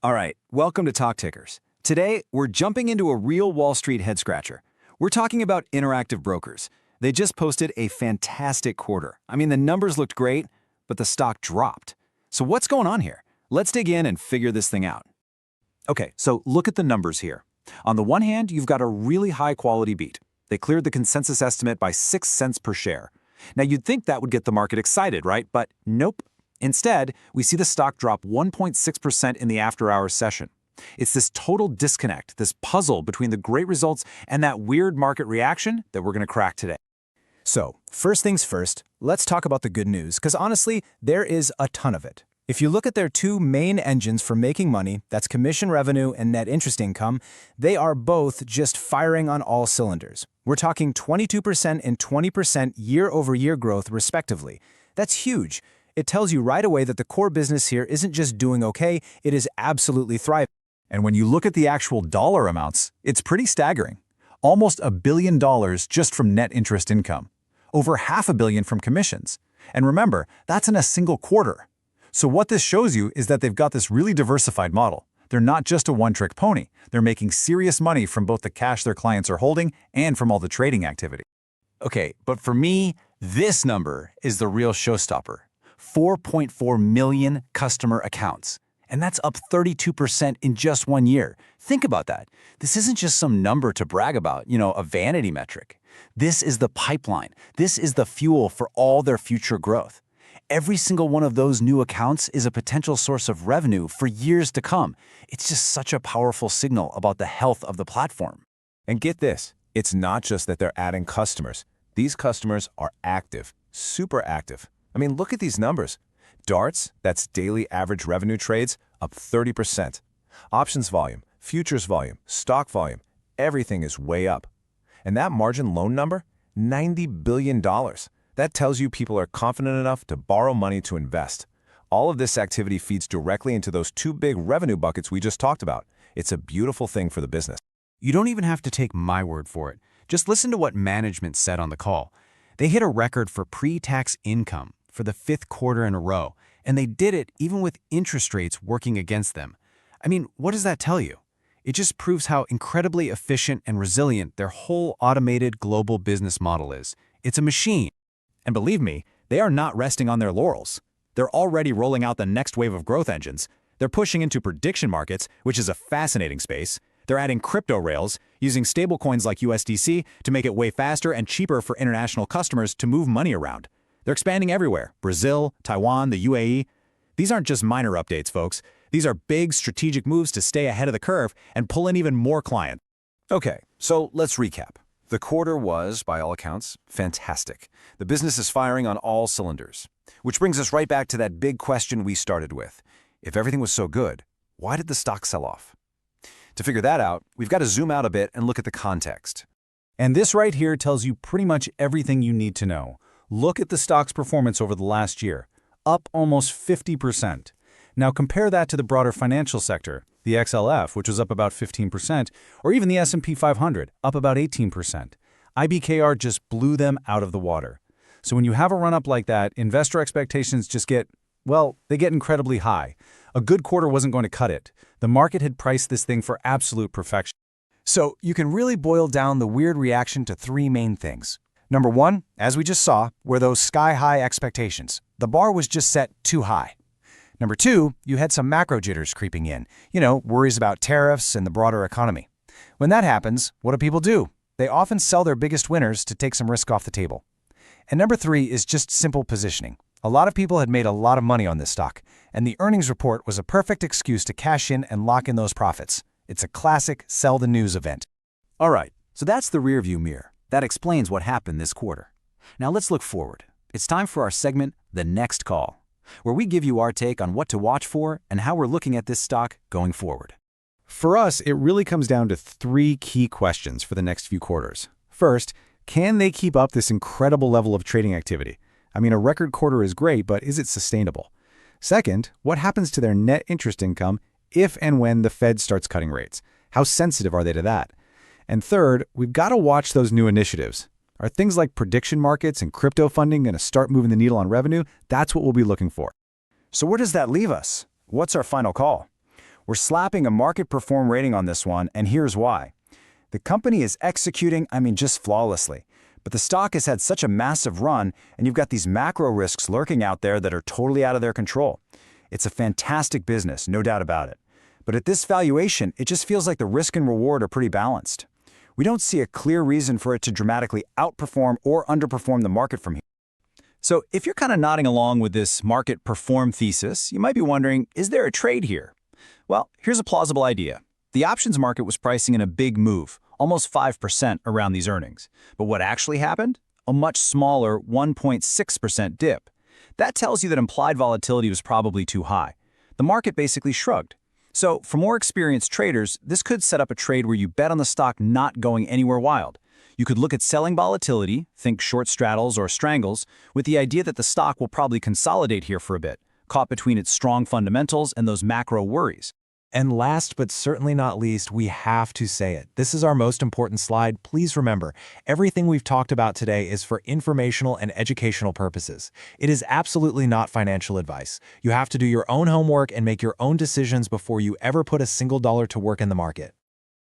All right, welcome to Talk Tickers. Today, we're jumping into a real Wall Street head-scratcher. We're talking about Interactive Brokers. They just posted a fantastic quarter. I mean, the numbers looked great, but the stock dropped. So what's going on here? Let's dig in and figure this thing out. Okay, so look at the numbers here. On the one hand, you've got a really high-quality beat. They cleared the consensus estimate by 6 cents per share. Now, you'd think that would get the market excited, right? But nope. Instead, we see the stock drop 1.6% in the after-hours session. It's this total disconnect, this puzzle between the great results and that weird market reaction that we're going to crack today. So, first things first, let's talk about the good news, because honestly, there is a ton of it. If you look at their two main engines for making money, that's commission revenue and net interest income, they are both just firing on all cylinders. We're talking 22% and 20% year-over-year growth, respectively. That's huge. It tells you right away that the core business here isn't just doing okay, it is absolutely thriving. And when you look at the actual dollar amounts, it's pretty staggering. Almost $1 billion just from net interest income. Over $500 million from commissions. And remember, that's in a single quarter. So what this shows you is that they've got this really diversified model. They're not just a one-trick pony. They're making serious money from both the cash their clients are holding and from all the trading activity. Okay, but for me, this number is the real showstopper. 4.4 million customer accounts. And that's up 32% in just 1 year. Think about that. This isn't just some number to brag about, a vanity metric. This is the pipeline. This is the fuel for all their future growth. Every single one of those new accounts is a potential source of revenue for years to come. It's just such a powerful signal about the health of the platform. And get this, it's not just that they're adding customers. These customers are active, super active. I mean, look at these numbers. DARTs, that's daily average revenue trades, up 30%. Options volume, futures volume, stock volume, everything is way up. And that margin loan number, $90 billion. That tells you people are confident enough to borrow money to invest. All of this activity feeds directly into those two big revenue buckets we just talked about. It's a beautiful thing for the business. You don't even have to take my word for it. Just listen to what management said on the call. They hit a record for pre-tax income for the 5th quarter in a row, and they did it even with interest rates working against them. I mean, what does that tell you? It just proves how incredibly efficient and resilient their whole automated global business model is. It's a machine. And believe me, they are not resting on their laurels. They're already rolling out the next wave of growth engines. They're pushing into prediction markets, which is a fascinating space. They're adding crypto rails, using stablecoins like USDC to make it way faster and cheaper for international customers to move money around. They're expanding everywhere: Brazil, Taiwan, the UAE. These aren't just minor updates, folks. These are big strategic moves to stay ahead of the curve and pull in even more clients. Okay, so let's recap. The quarter was, by all accounts, fantastic. The business is firing on all cylinders. Which brings us right back to that big question we started with. If everything was so good, why did the stock sell off? To figure that out, we've got to zoom out a bit and look at the context. And this right here tells you pretty much everything you need to know. Look at the stock's performance over the last year, up almost 50%. Now compare that to the broader financial sector, the XLF, which was up about 15%, or even the S&P 500, up about 18%. IBKR just blew them out of the water. So when you have a run-up like that, investor expectations just get incredibly high. A good quarter wasn't going to cut it. The market had priced this thing for absolute perfection. So you can really boil down the weird reaction to 3 main things. Number 1, as we just saw, were those sky-high expectations. The bar was just set too high. Number 2, you had some macro jitters creeping in. Worries about tariffs and the broader economy. When that happens, what do people do? They often sell their biggest winners to take some risk off the table. And number 3 is just simple positioning. A lot of people had made a lot of money on this stock, and the earnings report was a perfect excuse to cash in and lock in those profits. It's a classic sell the news event. All right, so that's the rearview mirror. That explains what happened this quarter. Now let's look forward. It's time for our segment, The Next Call, where we give you our take on what to watch for and how we're looking at this stock going forward. For us, it really comes down to 3 key questions for the next few quarters. First, can they keep up this incredible level of trading activity? I mean, a record quarter is great, but is it sustainable? Second, what happens to their net interest income if and when the Fed starts cutting rates? How sensitive are they to that? And third, we've got to watch those new initiatives. Are things like prediction markets and crypto funding going to start moving the needle on revenue? That's what we'll be looking for. So where does that leave us? What's our final call? We're slapping a market perform rating on this one, and here's why. The company is executing, just flawlessly. But the stock has had such a massive run, and you've got these macro risks lurking out there that are totally out of their control. It's a fantastic business, no doubt about it. But at this valuation, it just feels like the risk and reward are pretty balanced. We don't see a clear reason for it to dramatically outperform or underperform the market from here. So if you're kind of nodding along with this market perform thesis, you might be wondering, is there a trade here? Well, here's a plausible idea. The options market was pricing in a big move, almost 5% around these earnings. But what actually happened? A much smaller 1.6% dip. That tells you that implied volatility was probably too high. The market basically shrugged. So for more experienced traders, this could set up a trade where you bet on the stock not going anywhere wild. You could look at selling volatility, think short straddles or strangles, with the idea that the stock will probably consolidate here for a bit, caught between its strong fundamentals and those macro worries. And last but certainly not least, we have to say it. This is our most important slide. Please remember, everything we've talked about today is for informational and educational purposes. It is absolutely not financial advice. You have to do your own homework and make your own decisions before you ever put a single dollar to work in the market.